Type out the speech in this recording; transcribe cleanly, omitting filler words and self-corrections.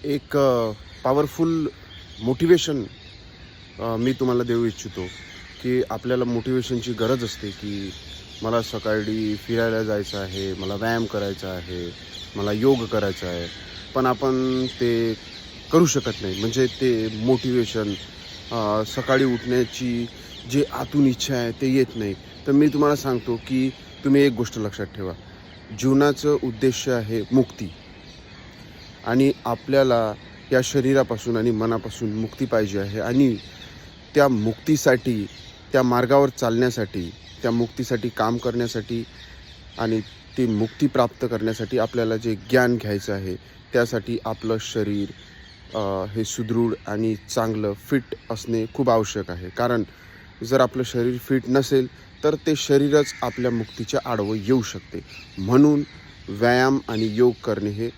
एक powerful motivation मी तुम्हाला देऊ इच्छितो की आपल्याला मोटिवेशनची गरज असते की मला सकाळी फिरायला जायचं आहे, मला व्यायाम करायचा आहे, मला योग करायचा आहे, पण आपण ते करू शकत नाही. म्हणजे ते मोटिवेशन सकाळी उठण्याची जी आतून इच्छा आहे ते येत नाही. तर मी तुम्हाला सांगतो की तुम्ही एक गोष्ट लक्षात ठेवा, जीवनाचं उद्देश आहे मुक्ती. आणि आपल्याला या शरीरापासून आणि मनापासून मुक्ती पाहिजे आहे. आणि त्या मुक्तीसाठी, त्या मार्गावर चालण्यासाठी, त्या मुक्तीसाठी काम करण्यासाठी आणि ती मुक्ती प्राप्त करण्यासाठी आपल्याला जे ज्ञान घ्यायचं आहे, त्यासाठी आपलं शरीर हे सुदृढ आणि चांगलं फिट असणे खूप आवश्यक आहे. कारण जर आपलं शरीर फिट नसेल तर ते शरीरच आपल्या मुक्तीच्या आडवं येऊ शकते. म्हणून व्यायाम आणि योग करणे हे